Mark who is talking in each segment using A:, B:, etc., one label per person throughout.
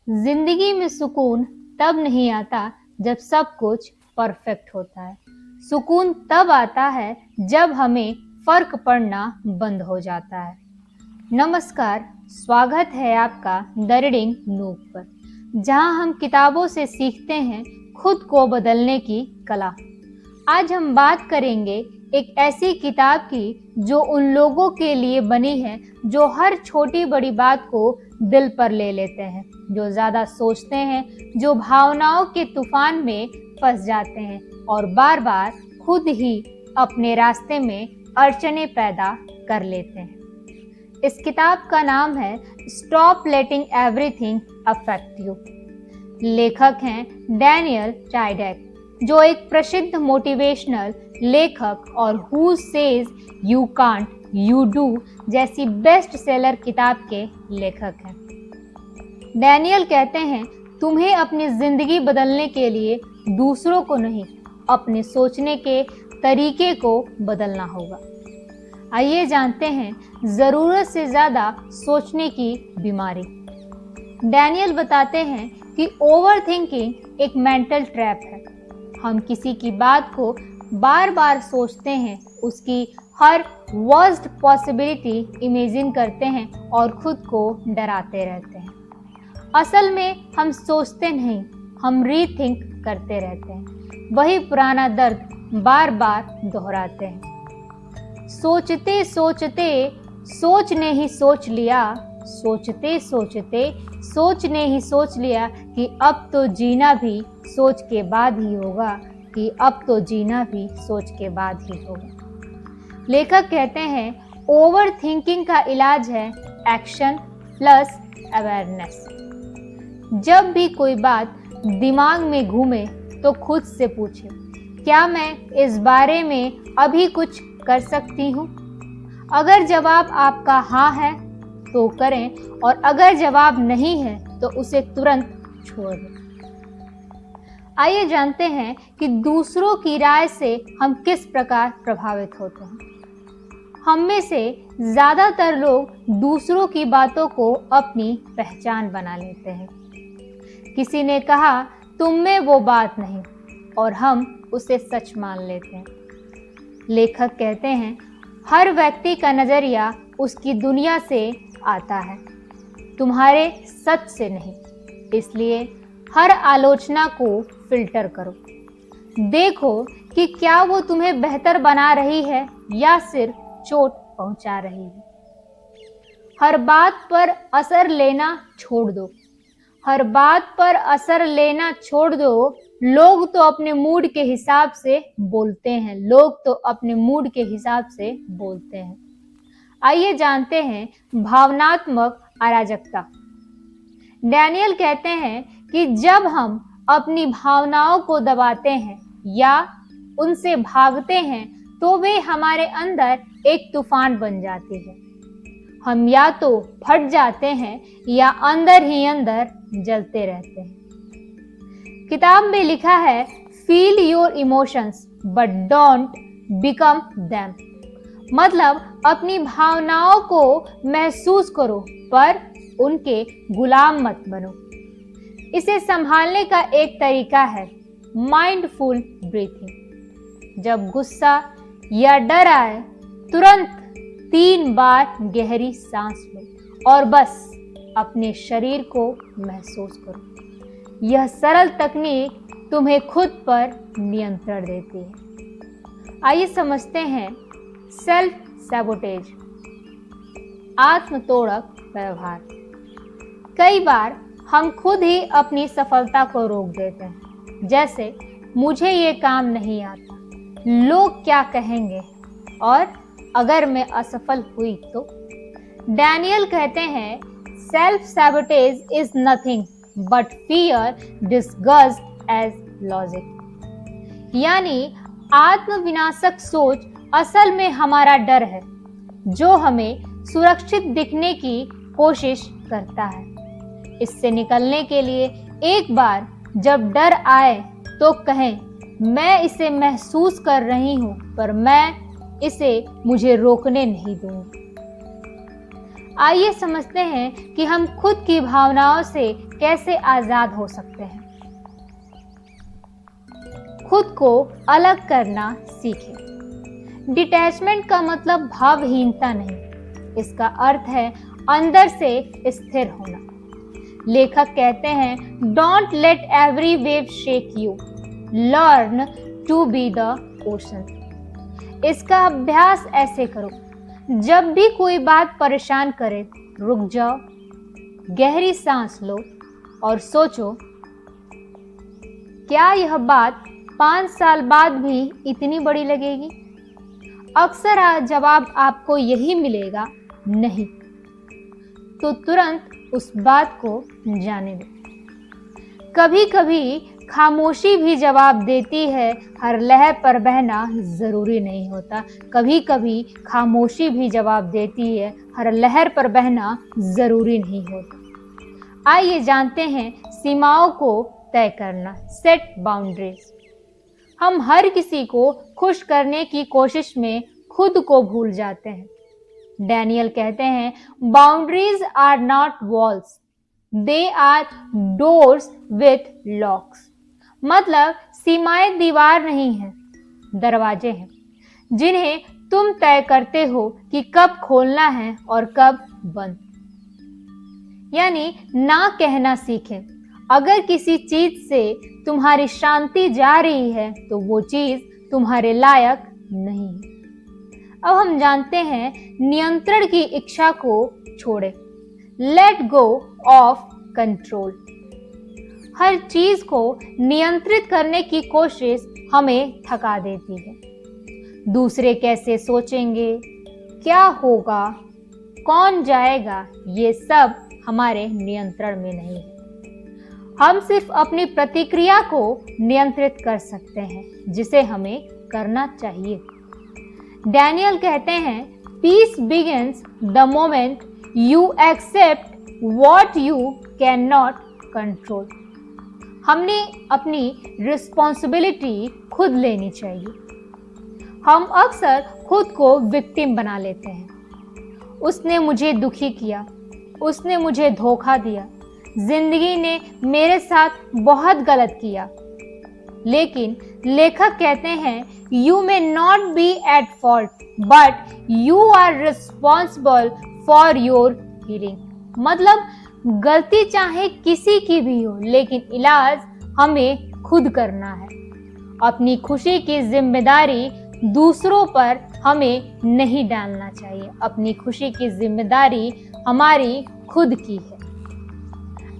A: जिंदगी में सुकून तब नहीं आता जब सब कुछ परफेक्ट होता है। सुकून तब आता है जब हमें फर्क पड़ना बंद हो जाता है। नमस्कार, स्वागत है आपका द रीडिंग नूक पर, जहां हम किताबों से सीखते हैं खुद को बदलने की कला। आज हम बात करेंगे एक ऐसी किताब की जो उन लोगों के लिए बनी है जो हर छोटी बड़ी बात को दिल पर ले लेते हैं, जो ज़्यादा सोचते हैं, जो भावनाओं के तूफान में फंस जाते हैं और बार बार खुद ही अपने रास्ते में अड़चनें पैदा कर लेते हैं। इस किताब का नाम है stop letting everything affect you. लेखक हैं डैनियल टाइडेक, जो एक प्रसिद्ध मोटिवेशनल लेखक और who says you can't you do जैसी बेस्ट सेलर किताब के लेखक हैं। डैनियल कहते हैं, तुम्हें अपनी जिंदगी बदलने के लिए दूसरों को नहीं, अपने सोचने के तरीके को बदलना होगा। आइए जानते हैं जरूरत से ज्यादा सोचने की बीमारी। डैनियल बताते हैं कि ओवर थिंकिंग एक मेंटल ट्रैप है। हम किसी की बात को बार बार सोचते हैं, उसकी हर वर्स्ट पॉसिबिलिटी इमेजिन करते हैं और खुद को डराते रहते हैं। असल में हम सोचते नहीं, हम रीथिंक करते रहते हैं। वही पुराना दर्द बार बार दोहराते हैं। सोचते सोचते सोच ने ही सोच लिया, सोचते सोचते सोच ने ही सोच लिया कि अब तो जीना भी सोच के बाद ही होगा, कि अब तो जीना भी सोच के बाद ही होगा। लेखक कहते हैं, ओवर थिंकिंग का इलाज है एक्शन प्लस अवेयरनेस। जब भी कोई बात दिमाग में घूमे तो खुद से पूछे, क्या मैं इस बारे में अभी कुछ कर सकती हूँ? अगर जवाब आपका हाँ है तो करें, और अगर जवाब नहीं है तो उसे तुरंत छोड़ दें। आइए जानते हैं कि दूसरों की राय से हम किस प्रकार प्रभावित होते हैं। हम में से ज्यादातर लोग दूसरों की बातों को अपनी पहचान बना लेते हैं। किसी ने कहा तुम में वो बात नहीं, और हम उसे सच मान लेते हैं। लेखक कहते हैं, हर व्यक्ति का नजरिया उसकी दुनिया से आता है, तुम्हारे सच से नहीं। इसलिए हर आलोचना को फिल्टर करो, देखो कि क्या वो तुम्हें बेहतर बना रही है या सिर्फ चोट पहुंचा रही है। हर बात पर असर लेना छोड़ दो, हर बात पर असर लेना छोड़ दो। लोग तो अपने मूड के हिसाब से बोलते हैं, लोग तो अपने मूड के हिसाब से बोलते हैं। आइए जानते हैं भावनात्मक अराजकता। डैनियल कहते हैं कि जब हम अपनी भावनाओं को दबाते हैं या उनसे भागते हैं तो वे हमारे अंदर एक तूफान बन जाती है। हम या तो फट जाते हैं या अंदर ही अंदर जलते रहते हैं। किताब में लिखा है, feel your emotions but don't become them. मतलब अपनी भावनाओं को महसूस करो पर उनके गुलाम मत बनो। इसे संभालने का एक तरीका है माइंडफुल ब्रीथिंग। जब गुस्सा या डर आए तुरंत 3 बार गहरी सांस लो और बस अपने शरीर को महसूस करो। यह सरल तकनीक तुम्हें खुद पर नियंत्रण देती है। आइए समझते हैं सेल्फ सैबोटेज, आत्मतोड़क व्यवहार। कई बार हम खुद ही अपनी सफलता को रोक देते हैं, जैसे मुझे ये काम नहीं आता, लोग क्या कहेंगे, और अगर मैं असफल हुई तो। डैनियल कहते हैं, self sabotage is nothing but fear disguised as logic. यानी आत्मविनाशक सोच असल में हमारा डर है, जो हमें सुरक्षित दिखने की कोशिश करता है। इससे निकलने के लिए एक बार जब डर आए तो कहें, मैं इसे महसूस कर रही हूं पर मैं इसे मुझे रोकने नहीं दूंगी। आइए समझते हैं कि हम खुद की भावनाओं से कैसे आजाद हो सकते हैं। खुद को अलग करना सीखें। डिटैचमेंट का मतलब भावहीनता नहीं, इसका अर्थ है अंदर से स्थिर होना। लेखक कहते हैं, don't let every wave shake you, learn to be the ocean. इसका अभ्यास ऐसे करो, जब भी कोई बात परेशान करे रुक जाओ, गहरी सांस लो और सोचो, क्या यह बात 5 साल बाद भी इतनी बड़ी लगेगी? अक्सर जवाब आपको यही मिलेगा, नहीं। तो तुरंत उस बात को जाने दो। कभी कभी खामोशी भी जवाब देती है, हर लहर पर बहना जरूरी नहीं होता। कभी कभी खामोशी भी जवाब देती है, हर लहर पर बहना जरूरी नहीं होता। आइए जानते हैं सीमाओं को तय करना, सेट बाउंड्रीज। हम हर किसी को खुश करने की कोशिश में खुद को भूल जाते हैं। डैनियल कहते हैं, boundaries are not walls, they are doors with locks. मतलब सीमाएं दीवार नहीं हैं, दरवाजे हैं, जिन्हें तुम तय करते हो कि कब खोलना है और कब बंद। यानी ना कहना सीखें। अगर किसी चीज से तुम्हारी शांति जा रही है तो वो चीज तुम्हारे लायक नहीं है। अब हम जानते हैं नियंत्रण की इच्छा को छोड़ें। Let go of control. हर चीज को नियंत्रित करने की कोशिश हमें थका देती है। दूसरे कैसे सोचेंगे, क्या होगा, कौन जाएगा, ये सब हमारे नियंत्रण में नहीं है। हम सिर्फ अपनी प्रतिक्रिया को नियंत्रित कर सकते हैं, जिसे हमें करना चाहिए। डैनियल कहते हैं, peace begins the moment you accept what you can not control. हमने अपनी रिस्पॉन्सिबिलिटी खुद लेनी चाहिए। हम अक्सर खुद को विक्टिम बना लेते हैं। उसने मुझे दुखी किया, उसने मुझे धोखा दिया, जिंदगी ने मेरे साथ बहुत गलत किया। लेकिन लेखक कहते हैं, you may not be at fault but you are responsible for your healing. मतलब गलती चाहे किसी की भी हो, लेकिन इलाज हमें खुद करना है। अपनी खुशी की जिम्मेदारी दूसरों पर हमें नहीं डालना चाहिए। अपनी खुशी की जिम्मेदारी हमारी खुद की है।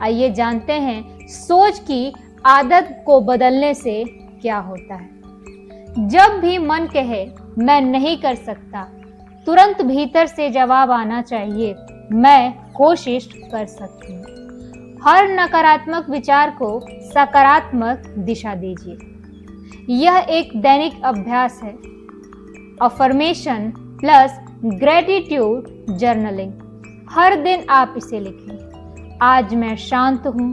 A: आइए जानते हैं सोच की आदत को बदलने से क्या होता है। जब भी मन कहे मैं नहीं कर सकता, तुरंत भीतर से जवाब आना चाहिए, मैं कोशिश कर सकती हूँ। हर नकारात्मक विचार को सकारात्मक दिशा दीजिए। यह एक दैनिक अभ्यास है। Affirmation plus gratitude journaling. हर दिन आप इसे लिखें। आज मैं शांत हूँ,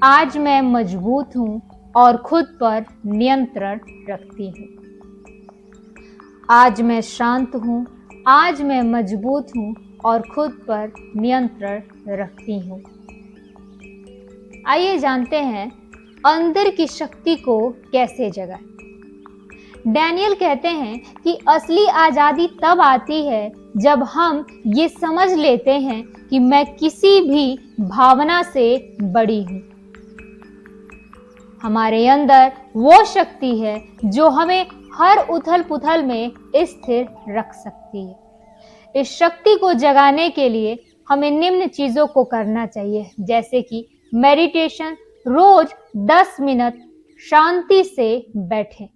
A: आज मैं मजबूत हूँ और खुद पर नियंत्रण रखती हूँ। आज मैं शांत हूँ, आज मैं मजबूत हूँ और खुद पर नियंत्रण रखती हूँ। आइए जानते हैं अंदर की शक्ति को कैसे जगाएं। डैनियल कहते हैं कि असली आजादी तब आती है जब हम ये समझ लेते हैं कि मैं किसी भी भावना से बड़ी हूँ। हमारे अंदर वो शक्ति है जो हमें हर उथल पुथल में स्थिर रख सकती है। इस शक्ति को जगाने के लिए हमें निम्न चीजों को करना चाहिए, जैसे कि मेडिटेशन। रोज 10 मिनट शांति से बैठें।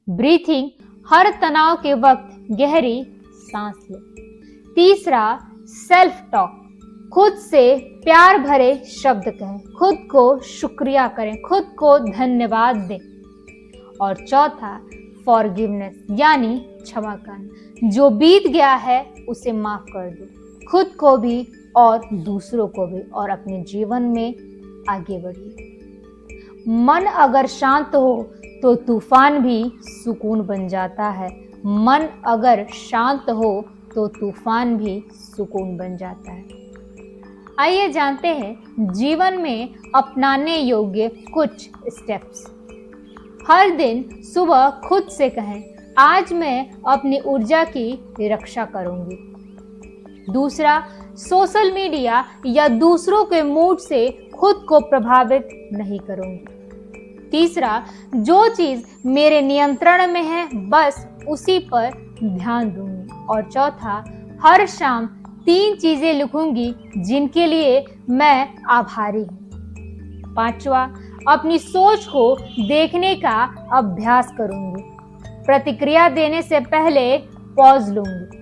A: ब्रीथिंग, हर तनाव के वक्त गहरी सांस लें। तीसरा, सेल्फ टॉक। खुद से प्यार भरे शब्द कहें, खुद को शुक्रिया करें, खुद को धन्यवाद दें। और चौथा, फॉरगिवनेस, यानी क्षमा करना। जो बीत गया है उसे माफ कर दो, खुद को भी और दूसरों को भी, और अपने जीवन में आगे बढ़िए। मन अगर शांत हो तो तूफान भी सुकून बन जाता है। मन अगर शांत हो तो तूफान भी सुकून बन जाता है। आइए जानते हैं जीवन में अपनाने योग्य कुछ स्टेप्स। हर दिन सुबह खुद से कहें, आज मैं अपनी ऊर्जा की रक्षा करूंगी। दूसरा, सोशल मीडिया या दूसरों के मूड से खुद को प्रभावित नहीं करूंगी। तीसरा, जो चीज मेरे नियंत्रण में है बस उसी पर ध्यान दूंगी। और चौथा, हर शाम 3 चीजें लिखूंगी जिनके लिए मैं आभारी हूँ। पांचवा, अपनी सोच को देखने का अभ्यास करूंगी। प्रतिक्रिया देने से पहले पॉज लूंगी।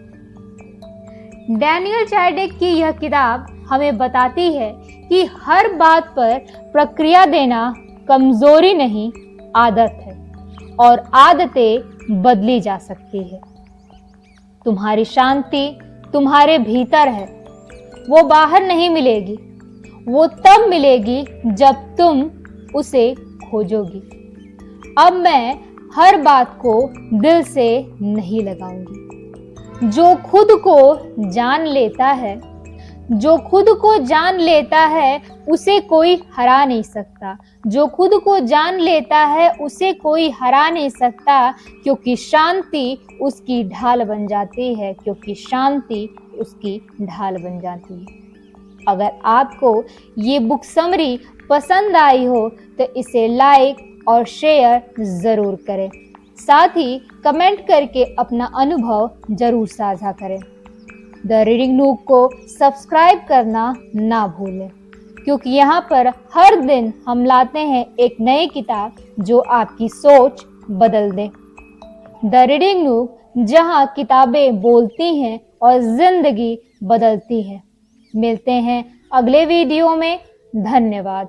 A: डैनियल चार्डेक की यह किताब हमें बताती है कि हर बात पर प्रतिक्रिया देना कमजोरी नहीं, आदत है और आदतें बदली जा सकती है। तुम्हारी शांति तुम्हारे भीतर है, वो बाहर नहीं मिलेगी। वो तब मिलेगी जब तुम उसे खोजोगी। अब मैं हर बात को दिल से नहीं लगाऊंगी। जो खुद को जान लेता है, जो खुद को जान लेता है उसे कोई हरा नहीं सकता। जो खुद को जान लेता है उसे कोई हरा नहीं सकता, क्योंकि शांति उसकी ढाल बन जाती है, क्योंकि शांति उसकी ढाल बन जाती है। अगर आपको ये बुक समरी पसंद आई हो तो इसे लाइक और शेयर जरूर करें। साथ ही कमेंट करके अपना अनुभव जरूर साझा करें। द रीडिंग नूक को सब्सक्राइब करना ना भूलें, क्योंकि यहाँ पर हर दिन हम लाते हैं एक नई किताब जो आपकी सोच बदल दे। द रीडिंग नूक, जहाँ किताबें बोलती हैं और जिंदगी बदलती है। मिलते हैं अगले वीडियो में। धन्यवाद।